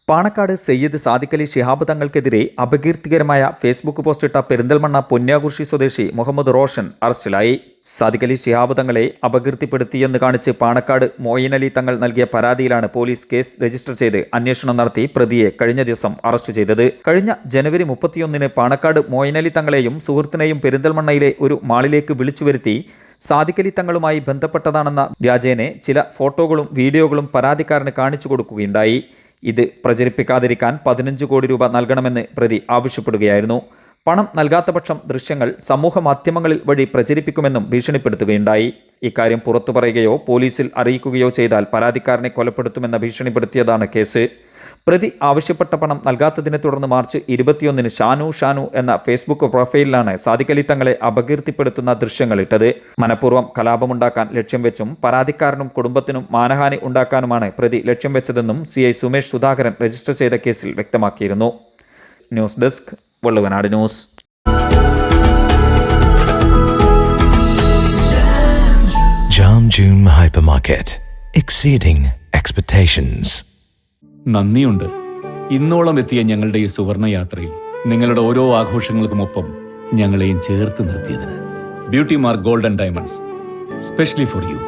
Panakkad Sayyid Sadiqali Shihab തങ്ങൾക്കെതിരെ അപകീർത്തികരമായ Facebook പോസ്റ്റിട്ട Perinthalmanna പൊന്യാകുർശി സ്വദേശി മുഹമ്മദ് റോഷൻ അറസ്റ്റിലായി. സാദിഖലി ശിഹാബ് തങ്ങളെ അപകീർത്തിപ്പെടുത്തിയെന്ന് കാണിച്ച് പാണക്കാട് മോയിനലി തങ്ങൾ നൽകിയ പരാതിയിലാണ് പോലീസ് കേസ് രജിസ്റ്റർ ചെയ്ത് അന്വേഷണം നടത്തി പ്രതിയെ കഴിഞ്ഞ ദിവസം അറസ്റ്റ് ചെയ്തത്. കഴിഞ്ഞ ജനുവരി 31 പാണക്കാട് മോയിനലി തങ്ങളെയും സുഹൃത്തിനെയും പെരിന്തൽമണ്ണയിലെ ഒരു മാളിലേക്ക് വിളിച്ചു വരുത്തി സാദിഖലി തങ്ങളുമായി ബന്ധപ്പെട്ടതാണെന്ന വ്യാജേനെ ചില ഫോട്ടോകളും വീഡിയോകളും പരാതിക്കാരന് കാണിച്ചു കൊടുക്കുകയുണ്ടായി. ഇത് പ്രചരിപ്പിക്കാതിരിക്കാൻ 15 കോടി രൂപ നൽകണമെന്ന് പ്രതി ആവശ്യപ്പെടുകയായിരുന്നു. പണം നൽകാത്ത പക്ഷം ദൃശ്യങ്ങൾ സമൂഹ മാധ്യമങ്ങളിൽ വഴി പ്രചരിപ്പിക്കുമെന്നും ഭീഷണിപ്പെടുത്തുകയുണ്ടായി. ഇക്കാര്യം പുറത്തു പറയുകയോ പോലീസിൽ അറിയിക്കുകയോ ചെയ്താൽ പരാതിക്കാരനെ കൊലപ്പെടുത്തുമെന്ന ഭീഷണിപ്പെടുത്തിയതാണ് കേസ്. പ്രതി ആവശ്യപ്പെട്ട പണം നൽകാത്തതിനെ തുടർന്ന് മാർച്ച് 21 ഷാനു എന്ന ഫേസ്ബുക്ക് പ്രൊഫൈലിലാണ് സാദിഖലി തങ്ങളെ അപകീർത്തിപ്പെടുത്തുന്ന ദൃശ്യങ്ങൾ ഇട്ടത്. മനഃപൂർവ്വം കലാപമുണ്ടാക്കാൻ ലക്ഷ്യം വെച്ചും പരാതിക്കാരനും കുടുംബത്തിനും മാനഹാനി ഉണ്ടാക്കാനുമാണ് പ്രതി ലക്ഷ്യം വെച്ചതെന്നും CI സുമേഷ് സുധാകരൻ രജിസ്റ്റർ ചെയ്ത കേസിൽ വ്യക്തമാക്കിയിരുന്നു. News desk Valluvanad news. Jam June Hypermarket. Exceeding expectations. നന്ദിയുണ്ട്. ഇന്നോളം എത്തിയ ഞങ്ങളുടെ ഈ സുവർണയാത്രയിൽ നിങ്ങളുടെ ഓരോ ആഘോഷങ്ങൾക്കുമൊപ്പം ഞങ്ങളെയും ചേർത്ത് നിർത്തിയതിന്. Beauty mark gold and diamonds, specially for U.